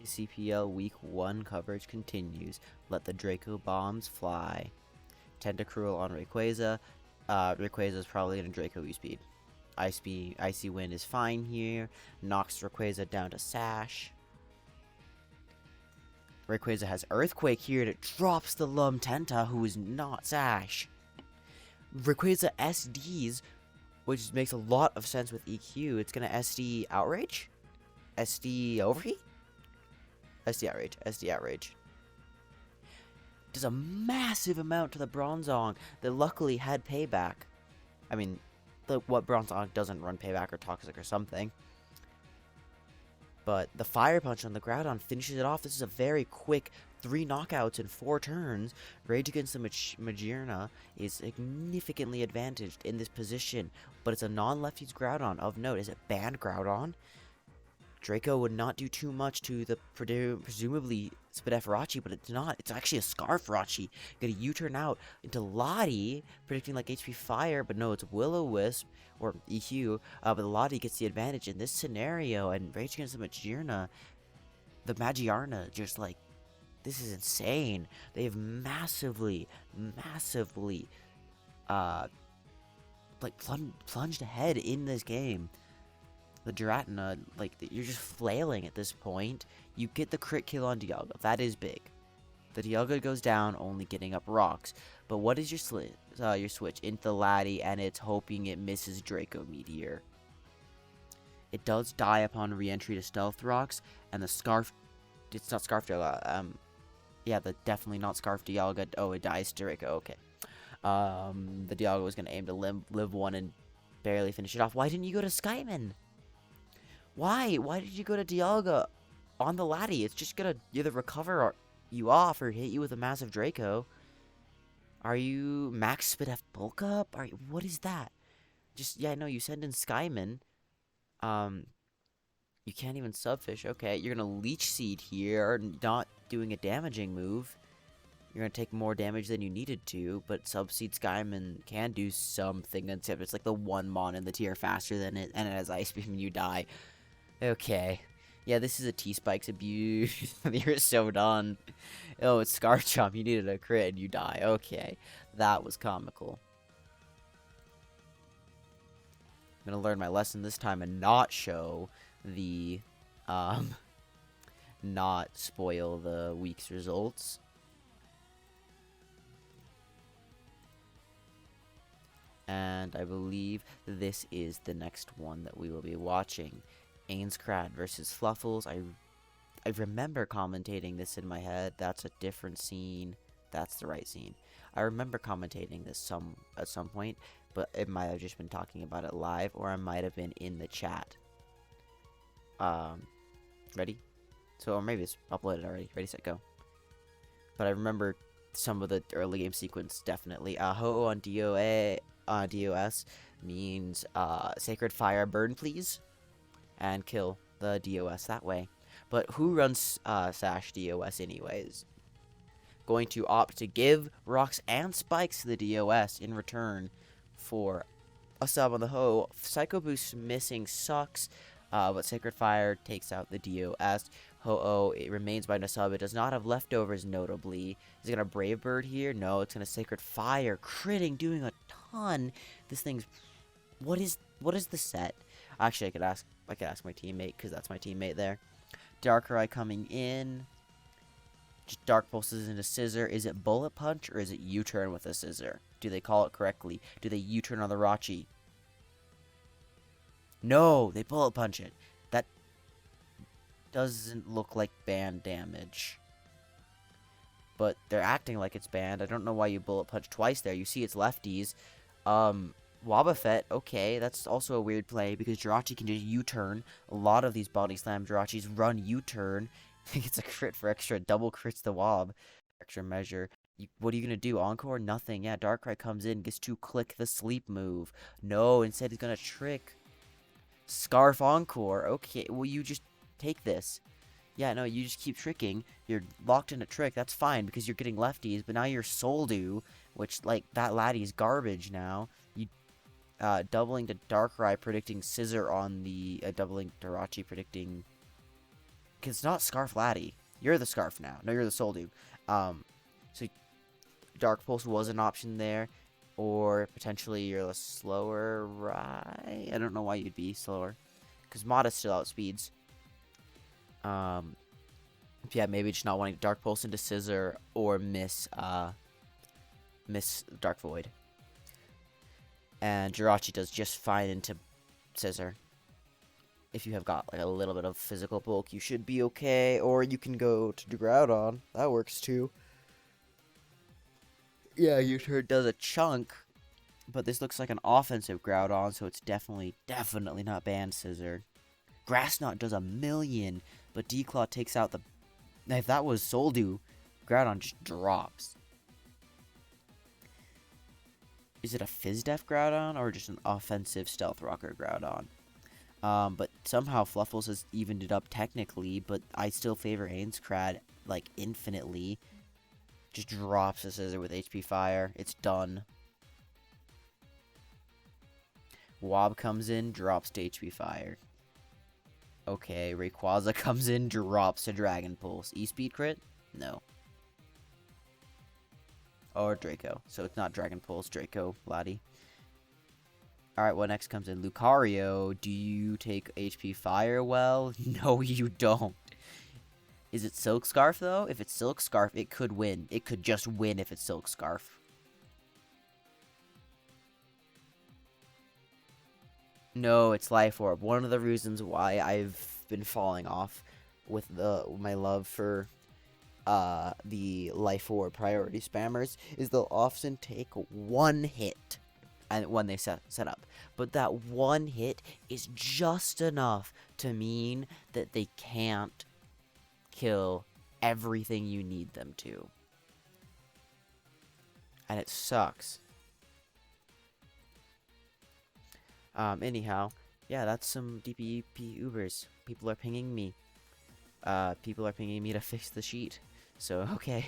BKCPL Week 1 coverage continues. Let the Draco bombs fly. Tentacruel on Rayquaza. Rayquaza is probably going to Draco U-Speed. Icy Wind is fine here. Knocks Rayquaza down to Sash. Rayquaza has Earthquake here, and it drops the Tenta, who is not Sash. Rayquaza SDs, which makes a lot of sense with EQ. It's going to SD Outrage? SD Overheat? SD Outrage. Does a massive amount to the Bronzong that luckily had Payback. I mean, what Bronzong doesn't run Payback or Toxic or something. But the Fire Punch on the Groudon finishes it off. This is a very quick 3 knockouts in 4 turns. Rage Against the Magearna is significantly advantaged in this position. But it's a non-lefties Groudon. Of note, is it banned Groudon? Draco would not do too much to the presumably Spadef but it's not. It's actually a Scarf Rachi. Get a U-turn out into Lottie, predicting like HP Fire, but no, it's Will-O-Wisp, or EQ, but Lottie gets the advantage in this scenario, and Rage Against the Magearna, just like, this is insane. They have massively, like, plunged ahead in this game. The Giratina, like, you're just flailing at this point. You get the crit kill on Dialga. That is big. The Dialga goes down, only getting up rocks. But what is your switch? Into Laddie, and it's hoping it misses Draco Meteor. It does die upon re-entry to Stealth Rocks, and the Scarf... It's not Scarf Dialga. Yeah, definitely not Scarf Dialga. Oh, it dies to Draco. Okay. The Dialga was going to aim to live one and barely finish it off. Why didn't you go to Skyman? Why? Why did you go to Dialga on the Laddie? It's just gonna either recover you off or hit you with a massive Draco. Are you Max Spadef Bulk Up? What is that? Yeah, no, you send in Skyman. You can't even Subfish. Okay, you're gonna Leech Seed here, not doing a damaging move. You're gonna take more damage than you needed to, but Subseed Skyman can do something, except it's like the one Mon in the tier faster than it, and it has Ice Beam and you die. Okay. Yeah, this is a T-Spikes abuse. You're so done. Oh, it's Scarf Chomp. You needed a crit and you die. Okay. That was comical. I'm gonna learn my lesson this time and not show the, not spoil the week's results. And I believe this is the next one that we will be watching. Ainscrad versus Fluffles. I remember commentating this in my head. That's a different scene. That's the right scene. I remember commentating this at some point, but it might have just been talking about it live, or I might have been in the chat. Ready? Or maybe it's uploaded already. Ready, set, go. But I remember some of the early game sequence, definitely. Ho-Oh on DOS means Sacred Fire Burn, please. And kill the DOS that way. But who runs Sash DOS anyways? Going to opt to give rocks and spikes to the DOS in return for a sub on the Ho. Psycho Boost missing sucks, but Sacred Fire takes out the DOS. Ho-Oh, it remains by no sub. It does not have leftovers, notably. Is it going to Brave Bird here? No, it's going to Sacred Fire. Critting, doing a ton. This thing's... What is the set? Actually, I could ask my teammate, because that's my teammate there. Darkrai coming in. Just Dark Pulses into Scissor. Is it Bullet Punch, or is it U-turn with a Scissor? Do they call it correctly? Do they U-turn on the Rachi? No, they Bullet Punch it. That doesn't look like banned damage. But they're acting like it's banned. I don't know why you Bullet Punch twice there. You see it's lefties. Wobbuffet, okay, that's also a weird play, because Jirachi can just U-turn. A lot of these Body Slam Jirachis run U-turn. It's a crit for extra, double crits the Wob. Extra measure. What are you going to do? Encore? Nothing. Yeah, Darkrai comes in, gets to click the sleep move. No, instead he's going to trick. Scarf Encore. Okay, well, you just take this. Yeah, no, you just keep tricking. You're locked in a trick. That's fine, because you're getting lefties, but now you're Soldew, which, like, that Laddie's garbage now. You doubling to Darkrai, predicting Scissor on the doubling to Rachi, predicting it's not Scarf Laddie. You're the Scarf now. No, you're the Soldu. So Dark Pulse was an option there, or potentially you're a slower Rye. I don't know why you'd be slower, because Modest still outspeeds. Yeah, maybe just not wanting Dark Pulse into Scissor or miss Dark Void. And Jirachi does just fine into Scissor. If you have got like a little bit of physical bulk, you should be okay. Or you can go to Groudon. That works too. Yeah, U-turn does a chunk, but this looks like an offensive Groudon, so it's definitely not Band Scissor. Grass Knot does 1,000,000, but D-Claw takes out the... If that was Soldu, Groudon just drops. Is it a Fizz-Def Groudon, or just an offensive Stealth Rocker Groudon? But somehow Fluffles has evened it up technically, but I still favor Ainscrad, like, infinitely. Just drops the Scissor with HP Fire. It's done. Wob comes in, drops to HP Fire. Okay, Rayquaza comes in, drops to Dragon Pulse. E-Speed crit? No. Or Draco. So it's not Dragon Pulse, Draco, Laddie. Alright, what next comes in? Lucario, do you take HP Fire well? No, you don't. Is it Silk Scarf, though? If it's Silk Scarf, it could win. It could just win if it's Silk Scarf. No, it's Life Orb. One of the reasons why I've been falling off with my love for the Life Orb priority spammers is they'll often take one hit and when they set up. But that one hit is just enough to mean that they can't kill everything you need them to. And it sucks. Anyhow, yeah, that's some DPP Ubers. People are pinging me. People are pinging me to fix the sheet. So, okay.